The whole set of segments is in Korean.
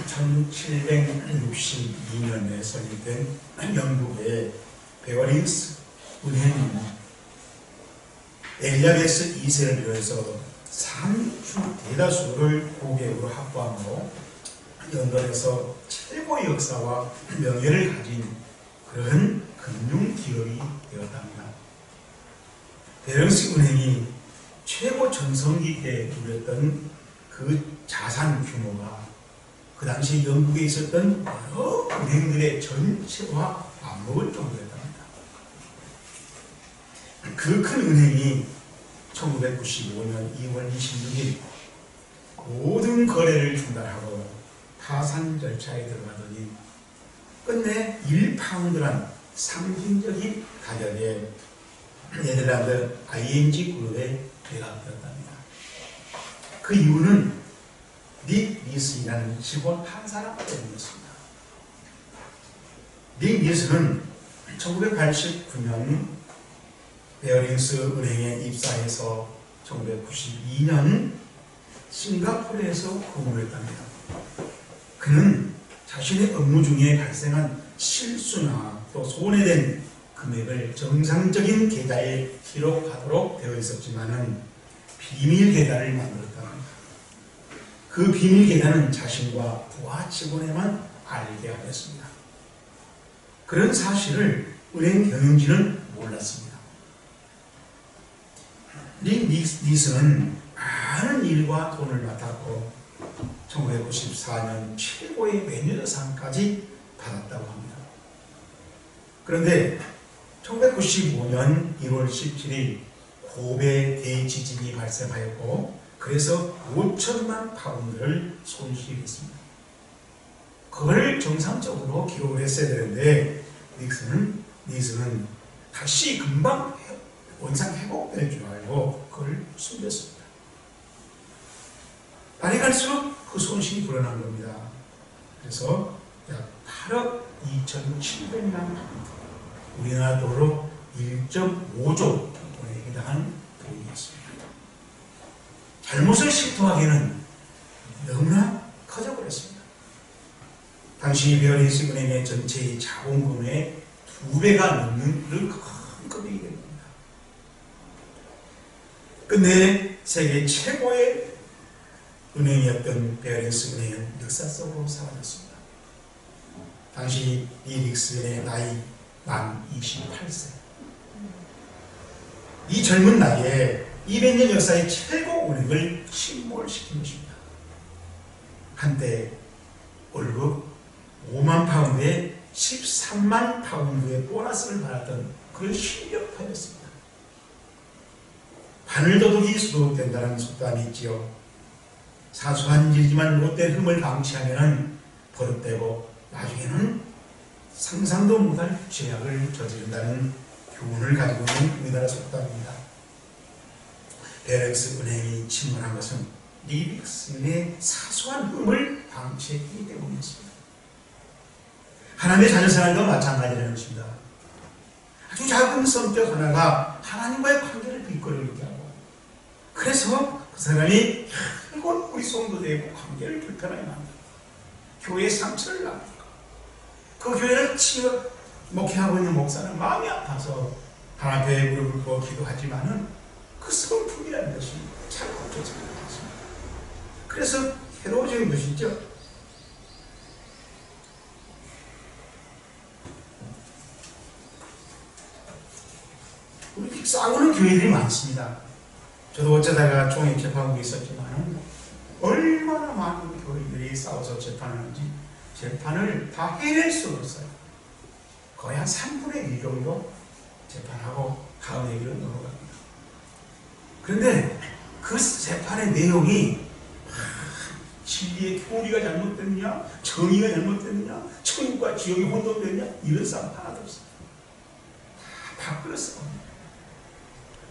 1762년에 설립된 영국의 베어링스 은행은 엘리자베스 2세를 비롯해서 상주 대다수를 고객으로 확보하므로 런던에서 최고의 역사와 명예를 가진 그런 금융기업이 되었답니다. 베어링스 은행이 최고 전성기 때 누렸던 그 자산 규모가 그 당시 영국에 있었던 여러 은행들의 전체와 맞먹을 정도였답니다. 그 큰 은행이 1995년 2월 26일 모든 거래를 중단하고 파산 절차에 들어가더니 끝내 1파운드란 상징적인 가격에 네덜란드 ING 그룹에 매각되었답니다. 그 이유는 닉 니스라는 직원 한 사람 때문이었습니다. 닉 니스는 1989년 베어링스 은행에 입사해서 1992년 싱가포르에서 근무했답니다. 그는 자신의 업무 중에 발생한 실수나 또 손해된 금액을 정상적인 계좌에 기록하도록 되어 있었지만은 비밀 계좌를 만들었다. 그 비밀 계좌는 자신과 부하 직원에만 알게 하였습니다. 그런 사실을 은행 경영진은 몰랐습니다. 닉 니스는 많은 일과 돈을 맡았고 1994년 최고의 매니저상까지 받았다고 합니다. 그런데 1995년 1월 17일 고베 대지진이 발생하였고 그래서 5천만 파운드를 손실했습니다. 그걸 정상적으로 기록을 했어야 되는데 니스는 다시 금방 원상 회복될 줄 알고 그걸 숨겼습니다. 날이 갈수록 그 손실이 불어난 겁니다. 그래서 약 8억 2,700만 파운드, 우리나라 돈으로 1.5조 돈에 해당하는 돈이었습니다. 잘못을 실토하기에는 너무나 커져버렸습니다. 당시 베어링스 은행의 전체의 자본금의 2배가 넘는 큰 금액이 됩니다. 끝내 세계 최고의 은행이었던 베어링스 은행은 역사 속으로 사라졌습니다. 당시 이 닉슨의 나이 만 28세. 이 젊은 나이에 200년 역사의 최고 은행을 침몰시킨 것입니다. 한때 월급 5만 파운드에 13만 파운드의 보너스를 받았던 그런 실력파였습니다. 바늘도둑이 소독된다는 속담이 있지요. 사소한 일이지만 롯데 흠을 방치하면 버릇되고 나중에는 상상도 못할 죄악을 저지른다는 교훈을 가지고 있는 우리나라 속담입니다. 베어링스 은행이 침몰한 것은 닉슨의 사소한 흠을 방치했기 때문이었습니다. 하나님의 자녀생활도 마찬가지라는 것입니다. 아주 작은 성격 하나가 하나님과의 관계를 빗거리게 하고 그래서 그 사람이 결국 우리 성도들의 관계를 불편하게 만들고 교회에 상처를 남기고 그 교회를 치어 목회하고 있는 목사는 마음이 아파서 하나님 앞에 무릎을 꿇고 기도하지만은 그 슬픔이라는 것이 잘 고쳐지지 않습니다. 그래서 해로워지는 것이죠. 우리 싸우는 교회들이 많습니다. 저도 어쩌다가 총회 재판국에 있었지만 얼마나 많은 교회들이 싸워서 재판하는지 재판을 다 해낼 수가 없어요. 거의 한 3분의 1 정도 재판하고 다음 얘기로 넘어갑니다. 그런데 그 재판의 내용이 진리의 교리가 잘못됐느냐, 정의가 잘못됐느냐, 천국과 지옥이 혼돈됐느냐 이런 싸움 하나도 없어요. 다 바꾸었어.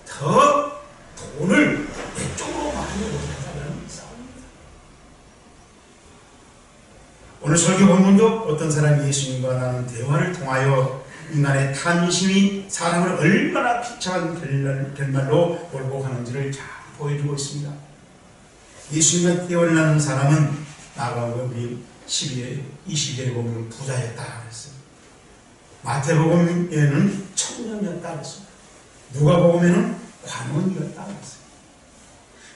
더 돈을 내 쪽으로 많이 못하자는 싸움입니다. 오늘 설교 본문도 어떤 사람이 예수님과 나눈 대화를 통하여 인간의 탐심이 사람을 얼마나 비참한 결말로 몰고 가는지를 잘 보여주고 있습니다. 예수님과 대화를 나눈 사람은 나가고 22절에 보면 부자였다 그랬어요. 마태복음에는 청년이었다 그랬습니다. 누가복음에는 관원이었다 그랬어요.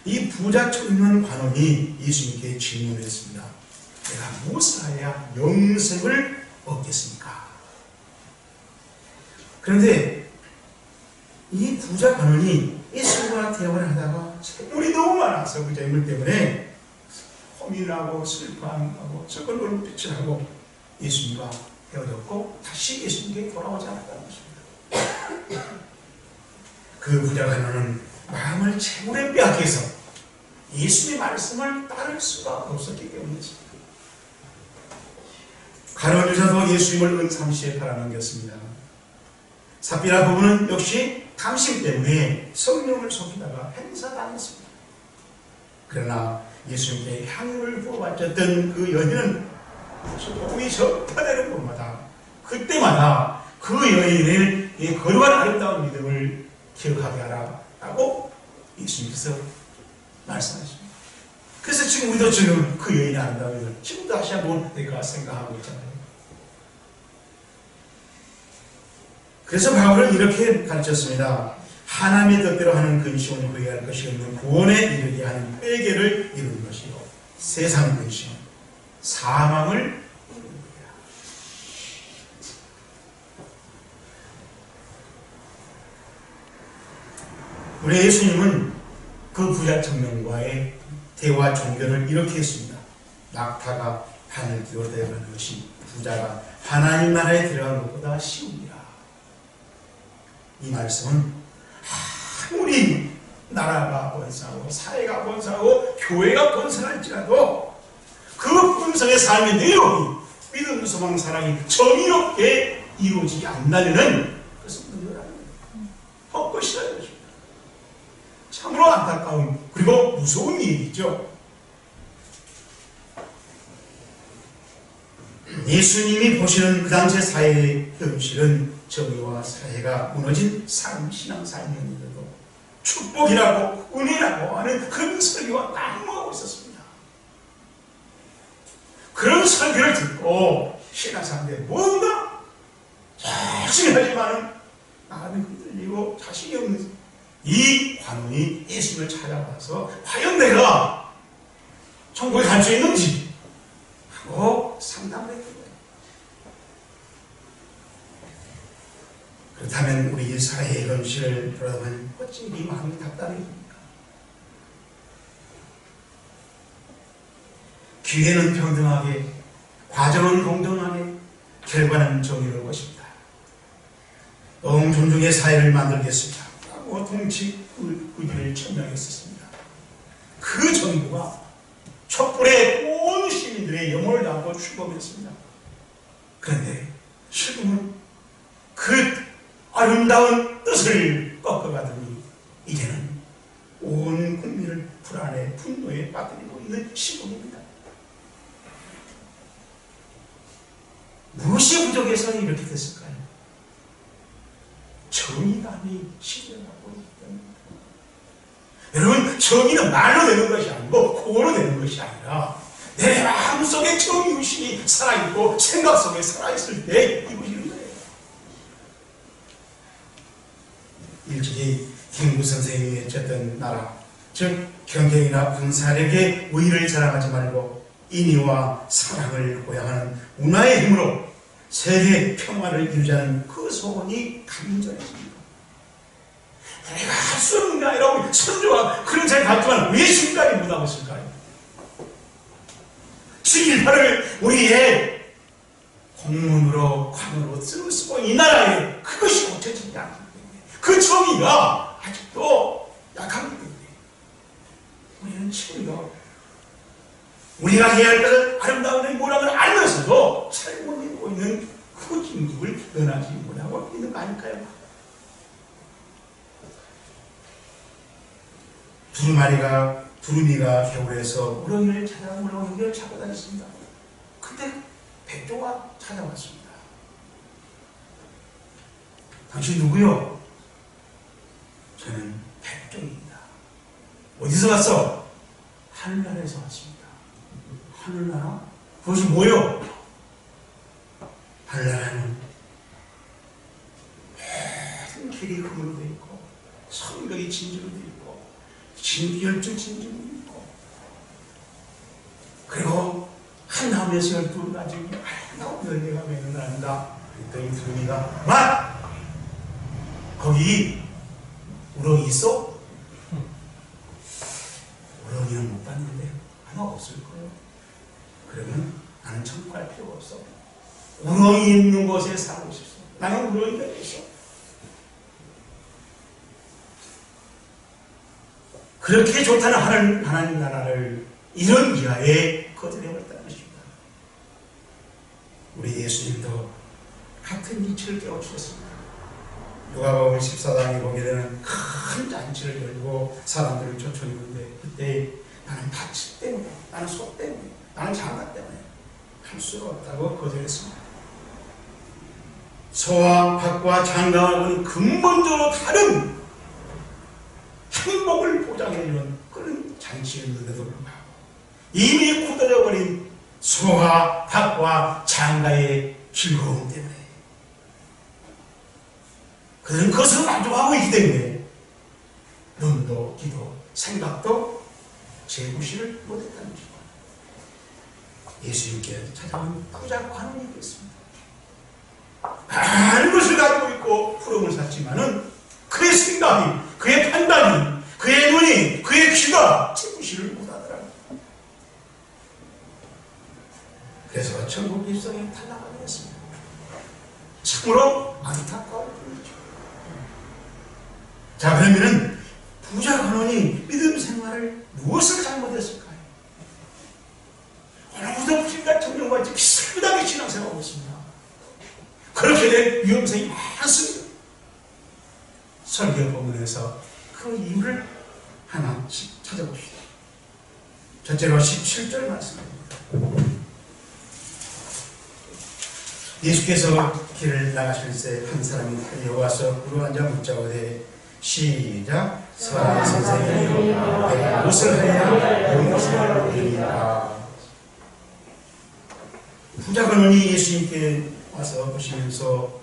이 부자 청년 관원이 예수님께 질문했습니다. 내가 무엇을 해야 영생을 얻겠습니까? 그런데 이 부자 관원이 예수님과 대화를 하다가 재물이 너무 많아서 그 재물 때문에 고민하고 슬퍼하고 저걸 눈빛을 하고 예수님과 헤어졌고 다시 예수님께 돌아오지 않았다는 것입니다. 그 부자 관원은 마음을 재물에 빼앗겨서 예수님의 말씀을 따를 수가 없었기 때문이었습니다. 가룟 유다도 예수님을 은삼시에 팔아넘겼습니다. 삽비라 부부는 역시 탐심 때문에 성령을 속이다가 행사당했습니다. 그러나 예수님께 향유를 부어바쳤던 그 여인은 소금이 적파되는 곳마다 그때마다 그 여인의 거룩한 아름다운 믿음을 기억하게 하라 라고 예수님께서 말씀하십니다. 그래서 지금 우리도 지금 그 여인의 아름다운 믿음을 지금 다시 한번 내가 생각하고 있잖아요. 그래서 바울은 이렇게 가르쳤습니다. 하나님의 뜻대로 하는 근심은 회개할 것이 없는 구원에 이르게 하는 회개를 이루는 것이요 세상 근심은 사망을 이루는 거야. 우리 예수님은 그 부자 청년과의 대화 종교를 이렇게 했습니다. 낙타가 하늘 기울어 내려가는 것이 부자가 하나님 나라에 들어가는 것보다 쉬웁니다. 이 말씀은 아무리 나라가 번성하고 사회가 번성하고 교회가 번성할지라도 그 번성의 삶의 내용이 믿음, 소망, 사랑이 정의롭게 이루어지지 않는다면 그것은 문제라는 거예요. 헛것이라는 것입니다. 참으로 안타까운 그리고 무서운 일이죠. 예수님이 보시는 그 당시의 사회의 현실은 정의와 사회가 무너진 신앙삶이었는데도 축복이라고 은혜라고 하는 그런 설교가 난무하고 있었습니다. 그런 설교를 듣고 신앙사람들이 뭔가 열심히 하지만은 마음이 흔들리고 자신이 없는 이 관원이 예수님을 찾아와서 과연 내가 천국에 갈 수 있는지 하고 상담을 했던 거예요. 그렇다면 우리 사회의 현실을 돌아보면 어찌 이 마음이 답답해집니까? 기회는 평등하게, 과정은 공정하게, 결과는 정의로울 것입니다. 존중의 사회를 만들겠습니다. 라고 통치 의지를 천명했었습니다. 그 정부가 촛불에 온 시민들의 영혼을 담고 출범했습니다. 그런데 지금은 그 아름다운 뜻을 꺾어가더니 이제는 온 국민을 불안에 분노에 빠뜨리고 있는 시국입니다. 무엇이 부족해서 이렇게 됐을까요? 정의감이 시절하고 있답니다. 여러분, 정의는 말로 되는 것이 아니고 공으로 되는 것이 아니라 내 마음속에 정의의식이 살아있고 생각 속에 살아있을 때 이루어지는 거예요. 일찍이 김구 선생님이 외쳤던 나라, 즉 경쟁이나 군사력의 우위를 자랑하지 말고 인의와 사랑을 고양하는 문화의 힘으로 세계 평화를 이루자는 그 소원이 간절해집니다. 내가 할 수 없는 게 아니라 선조가 그런 자리 갔지만 왜 지금까지 못하고 있을까요? 7.18을 우리의 공문으로 관으로 쓰고 이 나라에 그것이 고쳐지지 않기 때문에 그 정의가 아직도 약하기 때문에 우리는 지금도 우리가 해야 할 것은 아름다운 행보라는 걸 알면서도 잘못 이루고 있는 그 진국을 변하지 못하고 있는 거 아닐까요? 두루미가 겨울에서 우렁이를 찾아 우렁이를 찾고 다녔습니다. 그때 백조가 찾아왔습니다. 당신 누구요? 저는 백조입니다. 어디서 왔어? 하늘나라에서 왔습니다. 하늘나라? 그것이 뭐요? 하늘나라는 모든 길이 금으로 되어 있고 성벽이 진주로 되어 있고 열두 진주로 되어 있고 그리고 한 나무에서 12가지 아름다운 열매가 맺는 나라입니다. 그랬더니 들으니까 만! 거기 우렁이 있어? 우렁이는 못 봤는데 아마 없을 거예요. 그러면 나는 천국 갈 필요가 없어. 우렁이 있는 곳에 살고 싶어. 나는 우렁이가 있어. 그렇게 좋다는 하나님 나라를 이런 이하에 거절해버렸다는 것입니다. 우리 예수님도 같은 이치를 깨워주셨습니다. 누가복음 14장에 보게 되는 큰 잔치를 열고 사람들을 쫓아내는데 그때 나는 다치 때문에, 나는 속 때문에, 나는 장가 때문에 할 수가 없다고 거절했습니다. 소와 밭과 장가와는 근본적으로 다른 행복을 보장해주는 그런 잔치였는데도 불구하고 이미 굳어져버린 소와 밭과 장가의 즐거움 때문에 그들은 그것을 만족하고 있기 때문에 눈도 귀도 생각도 재구실을 못했다는 것입니다. 예수님께 찾아온 부자 관원이 있습니다. 많은 것을 가지고 있고 푸름을 샀지만은 그의 생각이, 그의 판단이, 그의 눈이, 그의 귀가 재구실을 못하더라고요. 그래서 천국 일성에 탈락하게 됐습니다. 참으로 안타까운 일이죠. 자, 그러면은 부자 관원이 믿음 생활을 무엇을 잘못했을까요? 오늘부터 부진과 청년과 비슷하게 신앙생활하고 있습니다. 그렇게 된 위험성이 많습니다. 설교 본문에서 그 이유를 하나씩 찾아봅시다. 첫째로 17절 말씀입니다. 예수께서 길을 나가실 때 한 사람이 달려와서 굴러앉아 묻자오되 시작 선한 선생님이여 내가 무엇을 해야 영생을 얻으리까. 부자 관원이 예수님께 와서 보시면서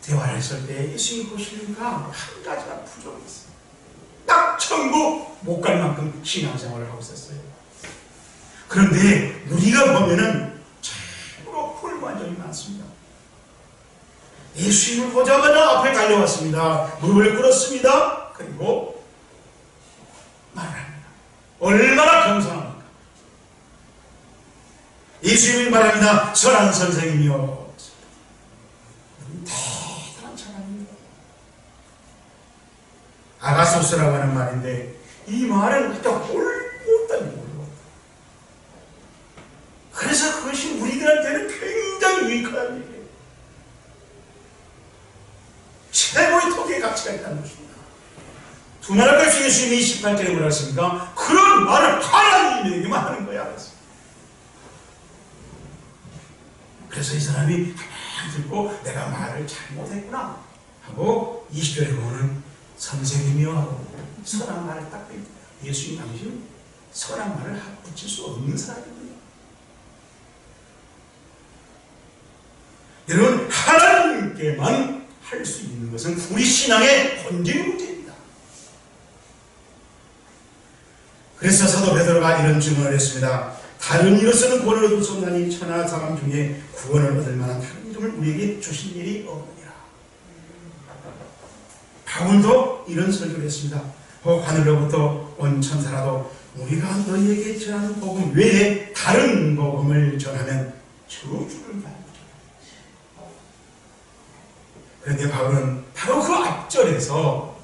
대화를 했을 때 예수님이 보시니까 한 가지가 부족했어요. 딱 천국 못 갈 만큼 신앙생활을 하고 있었어요. 그런데 우리가 보면은 참으로 불만족이 많습니다. 예수님을 보자마자 앞에 달려왔습니다. 무릎을 꿇었습니다. 그리고 말합니다. 얼마나 겸손합니까? 예수님이 말합니다. 선한 선생님이요. 대단한 사람입니다. 아가소스라고 하는 말인데 이 말은 그저 꼴못다니 모르고 그래서 그것이 우리들한테는 굉장히 유익한 일이에요. 최고의 토기의 가치가 있다는 것입니다. 두 나라 값이 예수님이 28절에 뭐라 했습니까? 그런 말을 하나님에게만 하는 거야. 그래서 이 사람이 가만히 듣고 내가 말을 잘못했구나 하고 20절에 보면 선생님이요 하고 선한 말을 딱 뺍니다. 예수님 당신은 선한 말을 붙일 수 없는 사람입니다. 여러분 하나님께만 할 수 있는 것은 우리 신앙의 본질 문제입니다. 그래서 사도 베드로가 이런 증언을 했습니다. 다른 이로서는 구원을 얻을 수 없나니 천하 사람 중에 구원을 얻을 만한 다른 이름을 우리에게 주신 일이 없느니라. 바울도 이런 설교를 했습니다. 하늘로부터 온 천사라도 우리가 너희에게 전하는 복음 외에 다른 복음을 전하면 저주를 받는다. 그런데 바울은 바로 그 앞절에서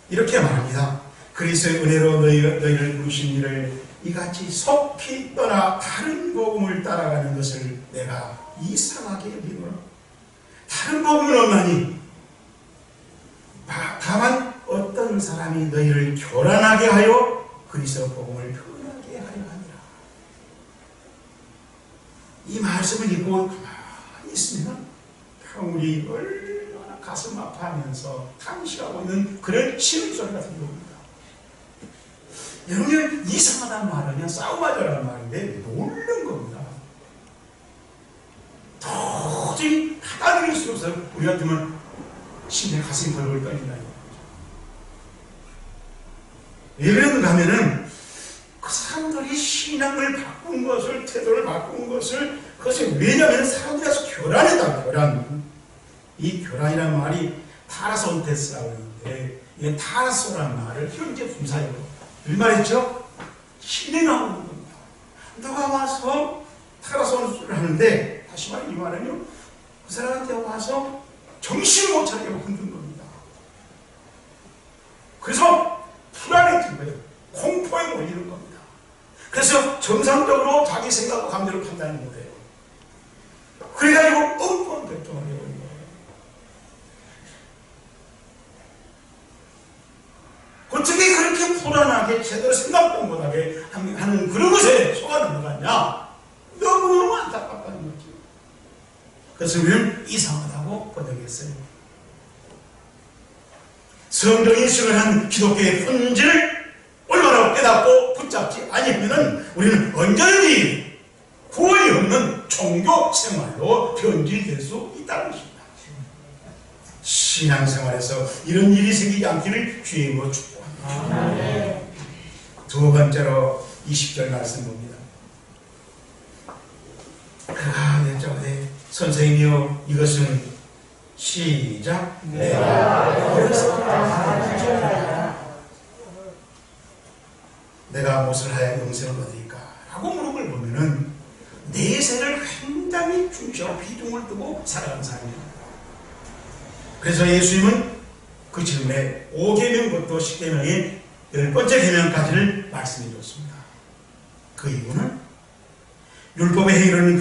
이렇게 말합니다. 그리스도의 은혜로 너희를 부르신 일을 이같이 속히 떠나 다른 복음을 따라가는 것을 내가 이상하게 여기노라. 다른 복음은 없나니 다만 어떤 사람이 너희를 교란하게 하여 그리스도 복음을 변하게 하려 하니라. 이 말씀을 읽고 가만히 있으면 바울이 얼마나 가슴 아파하면서 당시하고 있는 그런 신음소리 같은 겁니다. 여러분, 이상하다는 말은 그냥 싸움하자라는 말인데 모르는 겁니다. 도저히 받아들일 수 없어요. 우리 같으면 심지어 가슴이 벌벌 떨린다는 거죠. 왜 그랬는가 하면은 그 사람들이 신앙을 바꾼 것을, 태도를 바꾼 것을, 그것이 왜냐하면 사람들에서 교란이다, 교란. 이 교란이라는 말이 타라손테스라고 하는데, 이게 타라소라는 말을 현재 분사형으로 늘 말했죠? 신이 나오는 겁니다. 누가 와서 타라손을 하는데, 다시 말해 이 말은요, 그 사람한테 와서 정신을 못 차리게 흔든 겁니다. 그래서 불안해진 거예요. 공포에 몰리는 겁니다. 그래서 정상적으로 자기 생각과 감정을 판단하는 거예요. 그래가지고 엉뚱한 결정을 해버린 거예요. 어떻게 그렇게 불안하게 제대로 생각도 못하게 하는 그런 것에 속아 넘어갔냐? 너무너무 안타깝다는 거죠. 그래서 우리는 이상하다고 번역했어요. 성경이 수행한 기독교의 본질을 얼마나 깨닫고 붙잡지 아니하면 우리는 언제든지 구원이 없는 종교 생활로 변질될 수 있다는 것입니다. 신앙생활에서 이런 일이 생기지 않기를 주님으로 축복합니다. 두 번째로 20절 말씀 봅니다. 그가 내자오되 선생님이여 이것은 시작 내가 무엇을 하여 영생을 얻으리까? 라고 물은 걸 보면은 내세를 굉장히 중시하고 비중을 두고 살아가는 사람입니다. 그래서 예수님은 그 질문에 5계명부터 10계명의 10번째 계명까지를 말씀해 줬습니다. 그 이유는 율법의 행위로는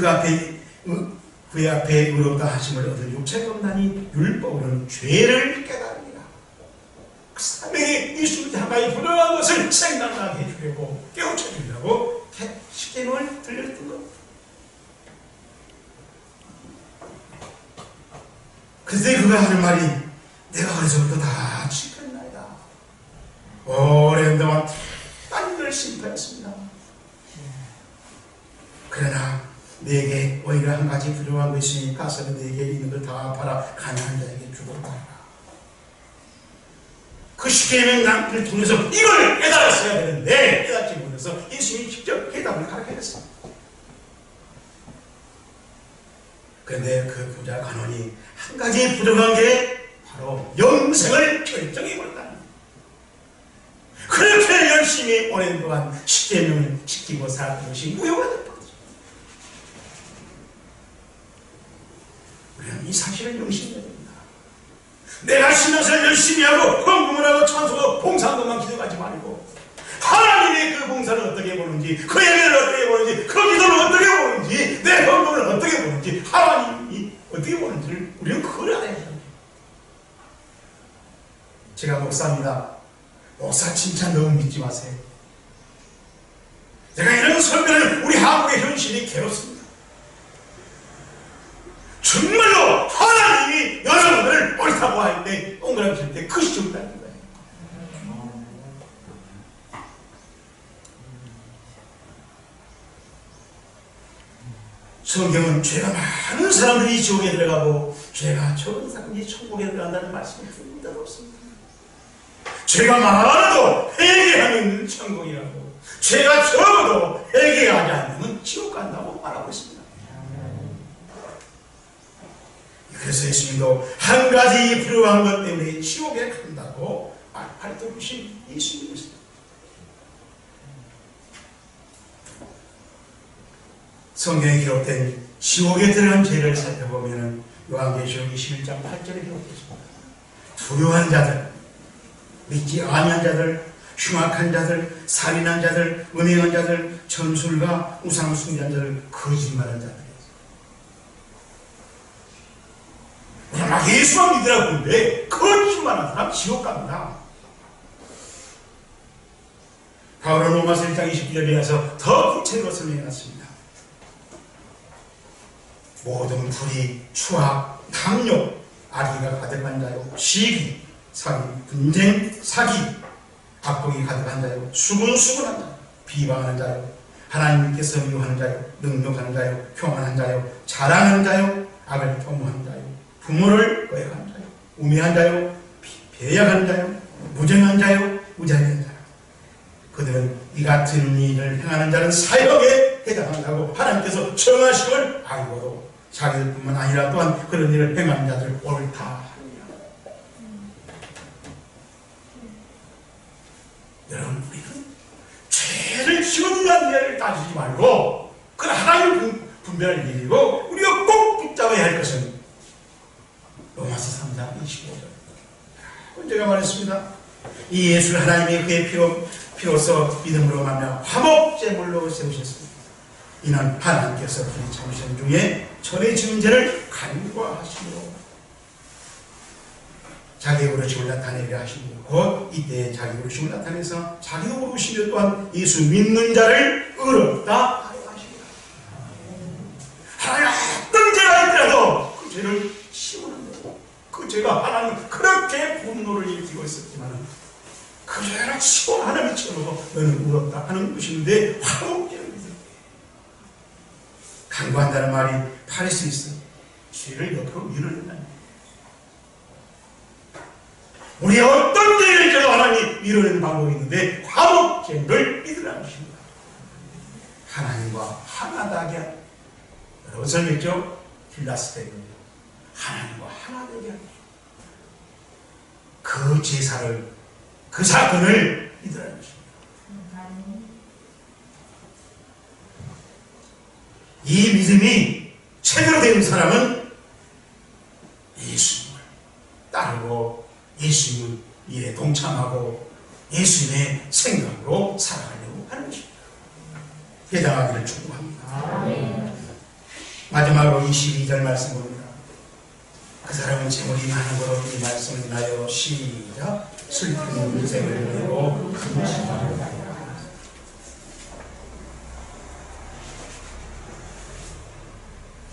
그의 앞에 의롭다 하심을 얻을 육체가 없나니 율법으로는 죄를 깨달으리라. 그 사람에게 예수님이 한 가지 불안한 것을 생각나게 해주려고 깨우쳐 주려고 10계명을 들려줬던 겁니다. 그때 그가 하는 말이 내가 어려서부터 다 지켰나이다. 오랜 동안 딴걸 심판했습니다. 그러나 내게 오히려 한 가지 필요한 것이 가서 내게 있는 걸 다 팔아 가난한 자에게 주었다. 그 10계명 남기를 통해서 이걸 깨달았어야 되는데 깨닫지 못해서 예수님이 직접 해답을 가르쳐줬습니다. 그런데 그 부자 간원이 한 가지 부족한 게 바로 영생을 결정해버렸다. 그렇게 열심히 오랜 동안 10계명을 지키고 살았던 것이 무효가 됐다. 우리는 이 사실을 명심해야 됩니다. 내가 신앙생활 열심히 하고 헌금을 하고 찬송하고 봉사한 것만 기도하지 말고 하나님의 그 봉사를 어떻게 보는지, 그 예배를 어떻게 보는지, 그 기도를 어떻게 보는지, 내 헌금을 어떻게 보는지, 하나님이 어떻게 보는지를 우리는 그걸 알아야 합니다. 제가 목사입니다. 목사 칭찬 너무 믿지 마세요. 제가 이런 설교를 우리 한국의 현실이 괴롭습니다. 정말로 하나님이 여러분을 옳다고 할 때, 동그라미 칠 때 그 시점이 있다는 거예요. 성경은 죄가 많은 사람들이 지옥에 들어가고 죄가 적은 사람들이 천국에 들어간다는 말씀을 준 적도 없습니다. 죄가 많아도 회개하면 천국이라고, 죄가 적어도 회개하지 않으면 지옥 간다고 말하고 있습니다. 그래서 예수님도 한 가지 필요한 것 때문에 지옥에 간다고 말했던 것이 예수님이었습니다. 성경에 기록된 지옥에 들어간 죄를 살펴보면 요한계시록 21장 8절에 기록되었습니다. 두려운 자들, 믿지 아니한 자들, 흉악한 자들, 살인한 자들, 음행한 자들, 전술가, 우상 숭배한 자들, 거짓말한 자들. 막 예수만 믿으라고 하는데 거짓말한 사람 지옥 갑니다. 바울은 로마서 1장 29절에 가서 더 구체적으로 설명해놨습니다. 모든 불의, 추악, 탐욕, 악의가 가득한 자요, 시기, 사기, 분쟁, 사기, 악독이 가득한 자요, 수군수군한 자요, 비방하는 자요, 하나님께서 미워하는 자요, 능력하는 자요, 교만한 자요, 자랑하는 자요, 악을 도모하는 자요, 부모를 거역하는 자요, 우매한 자요, 배약한 자요, 무정한 자요, 우자한 자요. 그들은 이 같은 일을 행하는 자는 사형에 해당한다고 하나님께서 정하심을 알고도 자기들뿐만 아니라 또한 그런 일을 행하는 자들을 옳다 하느냐. 여러분, 우리는 죄를 지은 자를 따지지 말고 그건 하나님 분별할 일이고 우리가 꼭 붙잡아야 할 것은 로마서 3장 25절. 제가 말했습니다. 이 예수를 하나님의 그의 피로서 믿음으로 말미암아 화목제물로 세우셨습니다. 이는 하나님께서 그의 참으신 중에 전에 지은 죄를 간과하시므로 자기의 오르심을 나타내려 하시고 곧 이때에 자기의 오르심을 나타내서 자기의 오르심을 또한 예수 믿는 자를 의롭다 하려 하십니다. 하나님 어떤 죄가 있더라도 그 죄를 씌우는데 그 죄가 하나님 그렇게 분노를 일으키고 있었지만 그 죄를 치고 하나님이 치워놓고 너는 울었다 하는 것인데 화목제를 믿을 때 간구한다는 말이 파리스이스 죄를 옆으로 밀어낸다는 거예요. 우리의 어떤 죄를 져도 하나님이 밀어내는 방법이 있는데 화목제를 믿으라는 것입니다. 하나님과 하나 되게 하는 여러분 설명했죠? 필라스테입니다. 하나님과 하나 되게 하는 그 제사를 그 사건을 믿으라는 것입니다. 이 믿음이 제대로 된 사람은 예수님을 따르고 예수님 일에 동참하고 예수님의 생각으로 살아가려고 하는 것입니다. 해당하기를 축복합니다. 마지막으로 22절 말씀 봅니다. 그 사람은 재물이 많은 거로 이 말씀을 인하여 시작 슬픈 인생을 보내고 근심하려 하리라.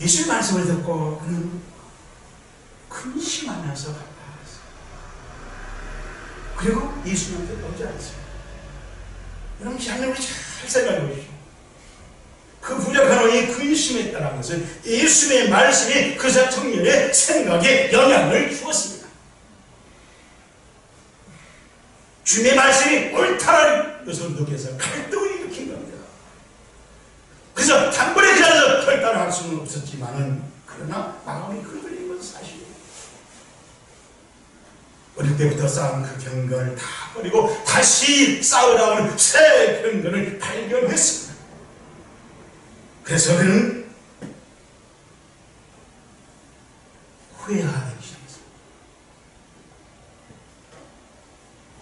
예수의 말씀을 듣고 그는 근심하면서 갔다. 그리고 예수님한테 오지 않습니다. 여러분, 하나님을 잘 생각해 보십시오. 그 부족한 왕이 근심했다는 것은 예수님의 말씀이 그 청년의 생각에 영향을 주었습니다. 주님의 말씀이 옳다라는 것을 느껴서 갈등을 일으킨 겁니다. 그래서 단번에 그 자리에서 결단할 수는 없었지만은 그러나 마음이 흔들린 것은 사실이에요. 어릴 때부터 쌓은 그 경건을 다 버리고 다시 쌓으라는 새 경건을 발견했습니다. 그래서 그는 후회하기 시작했습니다.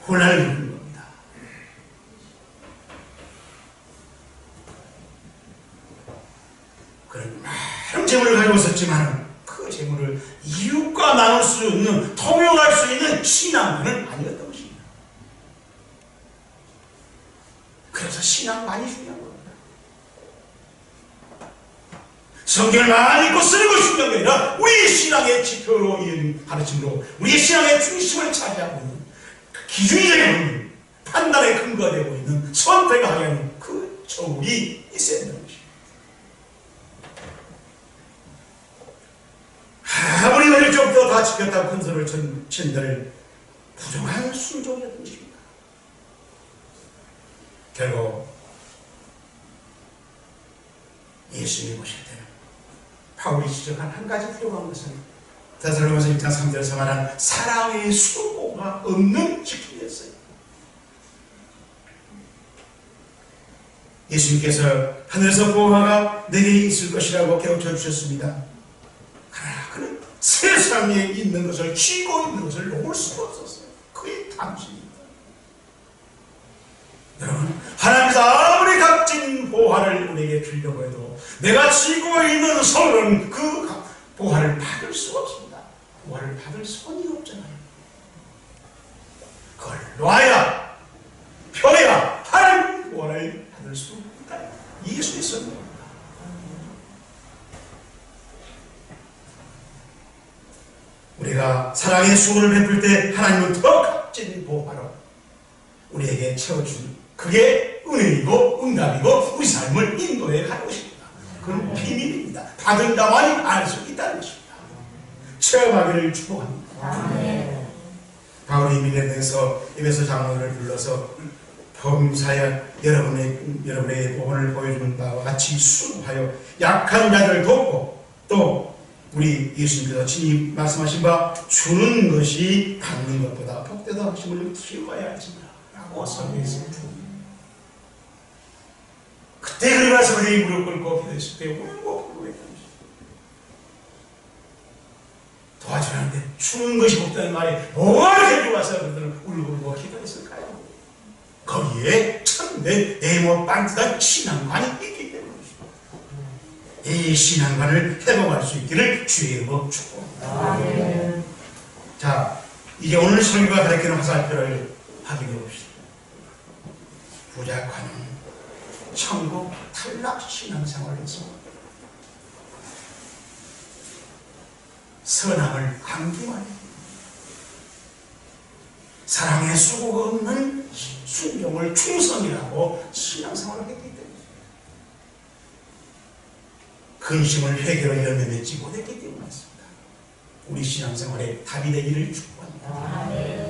혼란을 겪는 겁니다. 그는 많은 재물을 가지고 있었지만 그 재물을 이웃과 나눌 수 있는, 통용할 수 있는 신앙은 아니었던 것입니다. 그래서 신앙만이 중요한 겁니다. 성경을 많이 읽고 쓰는 것이 중요한 게 아니라 우리의 신앙의 지표로 이은 가르침으로 우리의 신앙의 중심을 차지하고 있는 기준이 되고 있는 판단의 근거가 되고 있는 선택을 하게 하는 그 저울이 있어야 된다는 것입니다. 아무리 어릴 적부터 다 지켰다고 큰 소리를 친들 부정한 순종이었던 것입니다. 결국 예수님이 보실 때는 바울이 지적한 한 가지 필요한 것은 데살로니가서 1장 3절에서 말한 사랑의 수고가 없는 지킴이었어요. 예수님께서 하늘에서 보화가 내게 있을 것이라고 깨우쳐 주셨습니다. 그러나 그는 세상에 있는 것을, 쥐고 있는 것을 놓을 수가 없었어요. 그의 탐심입니다. 여러분, 하나님께서 아무리 값진 보화를 우리에게 주려고 해도 내가 쥐고 있는 손은 그 보화를 받을 수가 없습니다. 보화를 받을 손이 없잖아요. 그걸 놔야, 펴야 하나님 보화를 받을 수 있다. 예수의 손입니다. 우리가 사랑의 수고를 베풀 때 하나님은 더 값진 보화로 우리에게 채워준 그게 은혜이고 응답이고 우리 삶을 인도해 가는 것입니다. 그건 비밀입니다. 받은 자만이 알 수 있다는 것입니다. 체험하기를 축복합니다. 바울이 밀레에서 에베소 장로들을 불러서 범사에 여러분의 복음을 보여주는 바와 같이 수고하여 약한 자들을 돕고 또 우리 예수님께서 친히 말씀하신 바 주는 것이 받는 것보다 복되다 하심을 키워야 하지만 라고 설명했습니다. 그때 그러면서 우리 무릎 꿇고 기도했을 때 울고 불고 했던 것입니다. 도와주는데 주는 것이 복되는 말이 뭐가 이렇게 와서 그들은 울고 기도했을까요? 거기에 참된 네모 반듯한 신앙관이 있기 때문입니다. 이 신앙관을 회복할 수 있기를 주의 이름으로 축복합니다. 자, 이제 오늘 설교가 가르치는 화살표를 확인해 봅시다. 부자관은 천국 탈락 신앙생활을 했습니다. 선함을 암기만 사랑의 수고가 없는 순종을 충성이라고 신앙생활을 했기 때문에 근심을 회개로 열매 맺지 못했기 때문이었습니다. 우리 신앙생활에 답이 되기를 축복합니다.